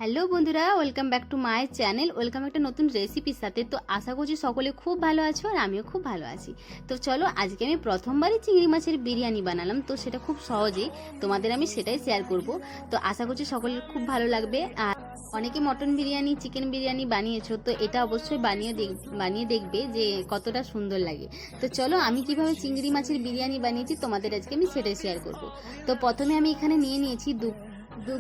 Hello বন্ধুরা, welcome back to my channel. Welcome একটা নতুন রেসিপির সাথে। তো আশা করছি সকলে খুব ভালো আছো আর আমিও খুব ভালো আছি। তো চলো, আজকে আমি প্রথমবারই চিংড়ি মাছের বিরিয়ানি বানালাম, তো সেটা খুব সহজেই তোমাদের আমি সেটাই শেয়ার করব। তো আশা করছি সকলের খুব ভালো লাগবে। আর অনেকে মটন বিরিয়ানি, চিকেন বিরিয়ানি বানিয়েছো, তো এটা অবশ্যই বানিয়ে দেখবে যে কতটা সুন্দর লাগে। তো চলো, আমি কিভাবে চিংড়ি মাছের বিরিয়ানি বানিয়েছি তোমাদের আজকে আমি সেটাই শেয়ার করব। তো প্রথমে আমি এখানে নিয়ে নিয়েছি দু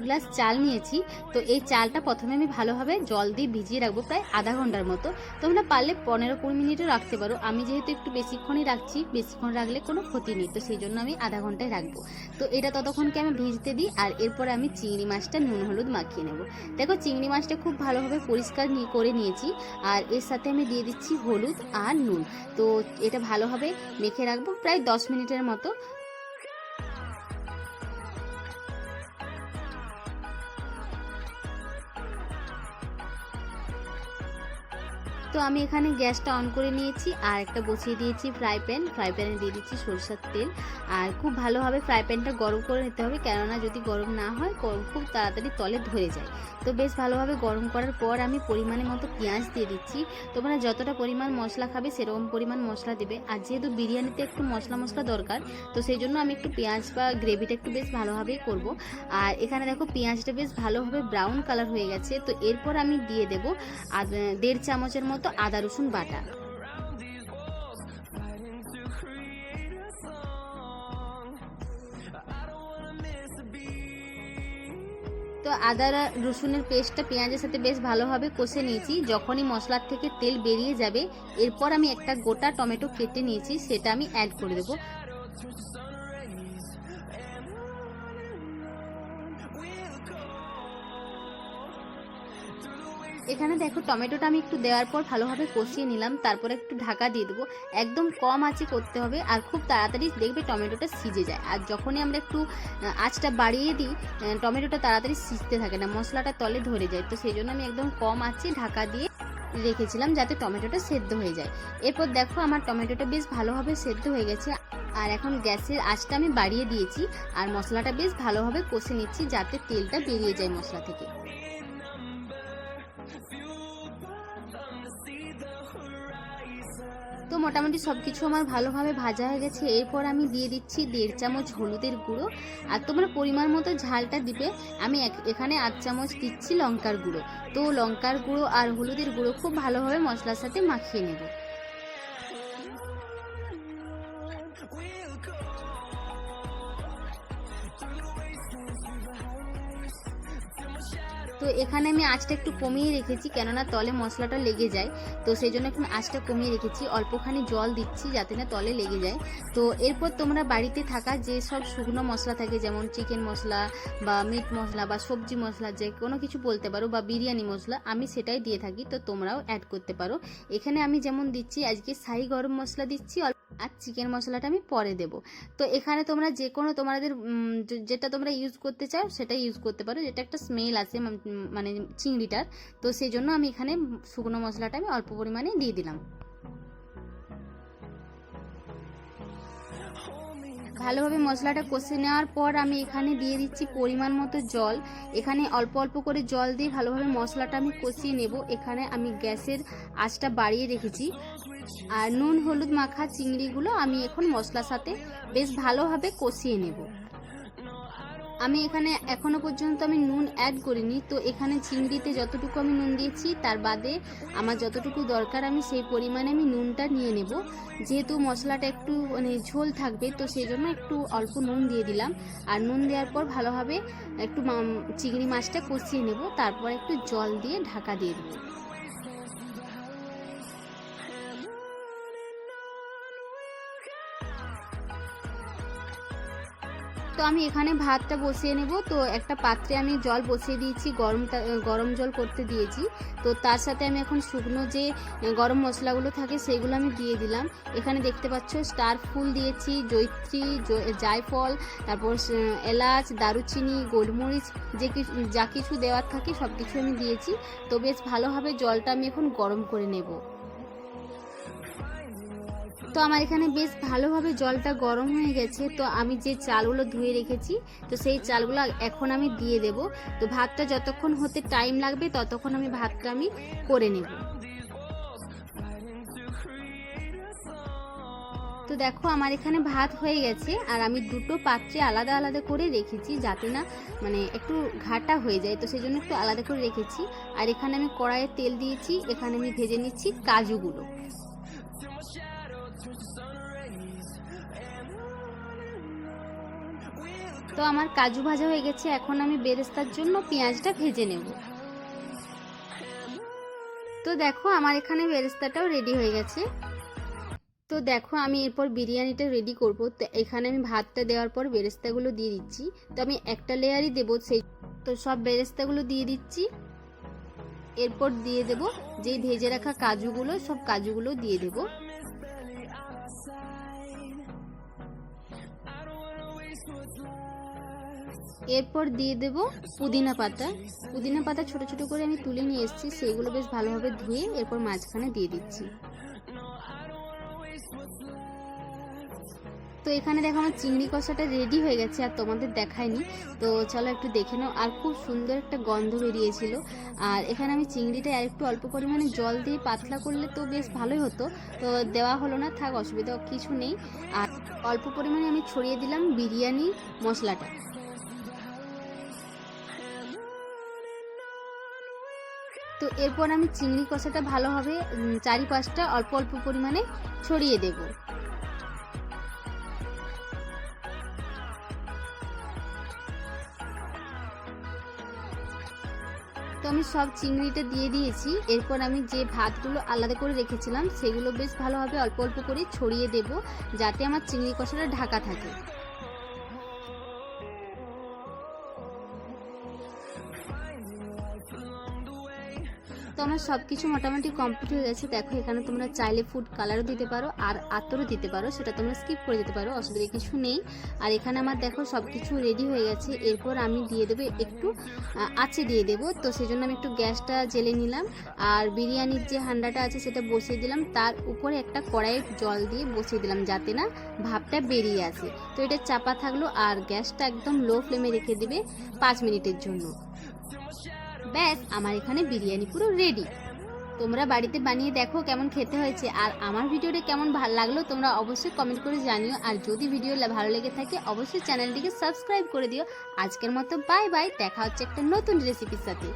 গ্লাস চাল নিয়েছি। তো এই চালটা প্রথমে আমি ভালোভাবে জল দিয়ে ভিজিয়ে রাখবো প্রায় আধা ঘন্টার মতো। তোমরা পারলে 15-20 মিনিটও রাখতে পারো। আমি যেহেতু একটু বেশিক্ষণই রাখছি, বেশিক্ষণ রাখলে কোনো ক্ষতি নেই, তো সেই জন্য আমি আধা ঘন্টায় রাখবো। তো এটা ততক্ষণকে আমি ভিজতে দিই। আর এরপরে আমি চিংড়ি মাছটা নুন হলুদ মাখিয়ে নেব। দেখো, চিংড়ি মাছটা খুব ভালোভাবে পরিষ্কার করে নিয়েছি। আর এর সাথে আমি দিয়ে দিচ্ছি হলুদ আর নুন। তো এটা ভালোভাবে মেখে রাখবো প্রায় 10 মিনিটের মতো। তো আমি এখানে গ্যাসটা অন করে নিয়েছি আর একটা বসিয়ে দিয়েছি ফ্রাই প্যানে দিয়ে দিচ্ছি সরষের তেল। আর খুব ভালোভাবে ফ্রাই প্যানটা গরম করে নিতে হবে, কেননা যদি গরম না হয় খুব তাড়াতাড়ি তলে ধরে যায়। তো বেশ ভালোভাবে গরম করার পর আমি পরিমাণের মতো পেঁয়াজ দিয়ে দিচ্ছি। তোমরা যতটা পরিমাণ মশলা খাবে সেরকম পরিমাণ মশলা দেবে। আর যেহেতু বিরিয়ানিতে একটু মশলা দরকার, তো সেই জন্য আমি একটু পেঁয়াজ বা গ্রেভিটা একটু বেশ ভালোভাবেই করব। আর এখানে দেখো, পেঁয়াজটা বেশ ভালোভাবে ব্রাউন কালার হয়ে গেছে। তো এরপর আমি দিয়ে দেবো 1.5 চামচের মতো আদা রসুন বাটা। তো আদা রসুনের পেস্টটা পেঁয়াজের সাথে বেশ ভালোভাবে কষে নিয়েছি। যখনই মশলার থেকে তেল বেরিয়ে যাবে, এরপর আমি একটা গোটা টমেটো কেটে নিয়েছি, সেটা আমি অ্যাড করে দেবো। এখানে দেখো, টমেটোটা আমি একটু দেওয়ার পর ভালোভাবে কষিয়ে নিলাম। তারপরে একটু ঢাকা দিয়ে দেবো। একদম কম আঁচে করতে হবে, আর খুব তাড়াতাড়ি দেখবে টমেটোটা সিজে যায়। আর যখনই আমরা একটু আঁচটা বাড়িয়ে দিই, টমেটোটা তাড়াতাড়ি সিজতে থাকে না, মশলাটা তলে ধরে যায়। তো সেই জন্য আমি একদম কম আঁচে ঢাকা দিয়ে রেখেছিলাম, যাতে টমেটোটা সেদ্ধ হয়ে যায়। এরপর দেখো, আমার টমেটোটা বেশ ভালোভাবে সেদ্ধ হয়ে গেছে। আর এখন গ্যাসের আঁচটা আমি বাড়িয়ে দিয়েছি আর মশলাটা বেশ ভালোভাবে কষে নিচ্ছি, যাতে তেলটা বেরিয়ে যায় মশলা থেকে। তো মোটামুটি সব কিছু আমার ভালোভাবে ভাজা হয়ে গেছে। এরপর আমি দিয়ে দিচ্ছি 1.5 চামচ হলুদের গুঁড়ো। আর তোমরা পরিমাণ মতো ঝালটা দিবে। আমি এখানে 8 চামচ দিচ্ছি লঙ্কার গুঁড়ো। তো লঙ্কার গুঁড়ো আর হলুদের গুঁড়ো খুব ভালোভাবে মশলার সাথে মাখিয়ে নেব। তো এখানে আমি আঁচটা একটু কমিয়ে রেখেছি, কেননা তলে মশলাটা লেগে যায়। তো সেই জন্য একটু আঁচটা কমিয়ে রেখেছি। অল্পখানি জল দিচ্ছি যাতে না তলে লেগে যায়। তো এরপর তোমরা বাড়িতে থাকা যে সব শুকনো মশলা থাকে, যেমন চিকেন মশলা বা মিট মশলা বা সবজি মশলা, যে কোনো কিছু বলতে পারো, বা বিরিয়ানি মশলা, আমি সেটাই দিয়ে থাকি। তো তোমরাও অ্যাড করতে পারো। এখানে আমি যেমন দিচ্ছি, আজকে শাহি গরম মশলা দিচ্ছি, আর চিকেন মশলাটা আমি পরে দেব। তো এখানে তোমরা যে কোনো তোমাদের যেটা তোমরা ইউজ করতে চাও সেটা ইউজ করতে পারো, যেটা একটা স্মেল আসে মানে চিংড়িটার। তো সেই জন্য আমি এখানে শুকনো মশলাটা আমি অল্প পরিমাণে দিয়ে দিলাম। ভালোভাবে মশলাটা কষে নেওয়ার পর আমি এখানে দিয়ে দিচ্ছি পরিমাণ মতো জল। এখানে অল্প অল্প করে জল দিয়ে ভালোভাবে মশলাটা আমি কষিয়ে নেব। এখানে আমি গ্যাসের আঁচটা বাড়িয়ে রেখেছি। আর নুন হলুদ মাখা চিংড়িগুলো আমি এখন মশলার সাথে বেশ ভালোভাবে কষিয়ে নেব। আমি এখানে এখনো পর্যন্ত আমি নুন অ্যাড করিনি। তো এখানে চিংড়িতে যতটুকু আমি নুন দিয়েছি, তার বাদে আমার যতটুকু দরকার আমি সেই পরিমাণে আমি নুনটা নিয়ে নেব। যেহেতু মশলাটা একটু মানে ঝোল থাকবে, তো সেই জন্য একটু অল্প নুন দিয়ে দিলাম। আর নুন দেওয়ার পর ভালোভাবে একটু চিংড়ি মাছটা কষিয়ে নেব। তারপর একটু জল দিয়ে ঢাকা দিয়ে দেবো। তো আমি এখানে ভাতটা বসিয়ে নেব। তো একটা পাত্রে আমি জল বসিয়ে দিয়েছি, গরম জল করতে দিয়েছি। তো তার সাথে আমি এখন শুকনো যে গরম মশলাগুলো থাকে সেগুলো আমি দিয়ে দিলাম। এখানে দেখতে পাচ্ছ স্টার ফুল দিয়েছি, জয়িত্রী, জায়ফল, তারপর এলাচ, দারুচিনি, গোলমরিচ, যা কিছু দেওয়ার থাকে সব কিছু আমি দিয়েছি। তো বেশ ভালোভাবে জলটা আমি এখন গরম করে নেব। তো তো আমার এখানে বেশ ভালোভাবে জলটা গরম হয়ে গেছে। তো আমি যে চালগুলো ধুয়ে রেখেছি তো সেই চালগুলো এখন আমি দিয়ে দেব। তো ভাতটা যতক্ষণ হতে টাইম লাগবে ততক্ষণ ভাতটা আমি করে নেব। তো দেখো আমার এখানে ভাত হয়ে গেছে আর আমি দুটো পাত্রে আলাদা আলাদা করে রেখেছি যাতে না একটু ঘাটা হয়ে যায়, তো সেই জন্য একটু আলাদা করে রেখেছি। আর এখানে আমি কড়াইয়ে তেল দিয়েছি, এখানে আমি ভেজে নিচ্ছি কাজুগুলো। তো আমার কাজু ভাজা হয়ে গেছে, এখন আমি বেরেস্তার জন্য পেঁয়াজটা ভেজে নেব। তো দেখো আমার এখানে বেরেস্তাটাও রেডি হয়ে গেছে। তো দেখো আমি এরপর বিরিয়ানিটা রেডি করব। তো এখানে আমি ভাতটা দেওয়ার পর বেরেস্তাগুলো দিয়ে দিচ্ছি। তো আমি একটা লেয়ারই দেবো, সেই তো সব বেরেস্তাগুলো দিয়ে দিচ্ছি। এরপর দিয়ে দেব যে ভেজে রাখা কাজুগুলো, সব কাজুগুলো দিয়ে দেব। এরপর দিয়ে দেব পুদিনা পাতা। পুদিনা পাতা ছোট ছোট করে আমি তুলে নিয়ে এসেছি, সেইগুলো বেশ ভালোভাবে ধুয়ে এরপর মাঝখানে দিয়ে দিচ্ছি। তো এখানে দেখো আমার চিংড়ি কষাটা রেডি হয়ে গেছে, আর তোমাদের দেখায়নি, তো চলো একটু দেখে নাও। আর খুব সুন্দর একটা গন্ধ বেরিয়েছিল। আর এখানে আমি চিংড়িটা আর একটু অল্প পরিমাণে জল দিয়ে পাতলা করলে তো বেশ ভালোই হতো, তো দেওয়া হলো না, থাক অসুবিধা কিছু নেই। আর অল্প পরিমাণে আমি ছড়িয়ে দিলাম বিরিয়ানি মশলাটা। তো এরপর আমি চিংড়ি কষাটা ভালোভাবে চারিপাশটা অল্প অল্প পরিমাণে ছড়িয়ে দেব। তো আমি সব চিংড়িটা দিয়ে দিয়েছি। এরপর আমি যে ভাতগুলো আলাদা করে রেখেছিলাম সেগুলো বেশ ভালোভাবে অল্প অল্প করে ছড়িয়ে দেব, যাতে আমার চিংড়ি কষাটা ঢাকা থাকে। তো আমার সব কিছু মোটামুটি কমপ্লিট হয়ে গেছে। দেখো এখানে তোমরা চাইলে ফুড কালারও দিতে পারো আর আতরও দিতে পারো, সেটা তোমরা স্কিপ করে দিতে পারো, অসুবিধা কিছু নেই। আর এখানে আমার দেখো সব কিছু রেডি হয়ে গেছে। এরপর আমি দিয়ে দেবো একটু আঁচে দিয়ে দেবো, তো সেই জন্য আমি একটু গ্যাসটা জেলে নিলাম। আর বিরিয়ানির যে হান্ডাটা আছে সেটা বসিয়ে দিলাম, তার উপরে একটা কড়াইয়ে জল দিয়ে বসিয়ে দিলাম যাতে না ভাপটা বেরিয়ে আসে। তো এটা চাপা থাকলো আর গ্যাসটা একদম লো ফ্লেমে রেখে দিবে 5 মিনিটের জন্য। ব্যাস আমার এখানে বিরিয়ানি পুরো রেডি। তোমরা বাড়িতে বানিয়ে দেখো কেমন খেতে হয়েছে। আর আমার ভিডিওটা কেমন ভালো লাগলো তোমরা অবশ্যই কমেন্ট করে জানিও। আর যদি ভিডিও ভালো লেগে থাকে অবশ্যই চ্যানেলটিকে সাবস্ক্রাইব করে দিও। আজকের মতো বাই বাই, দেখা হচ্ছে একটা নতুন রেসিপির সাথে।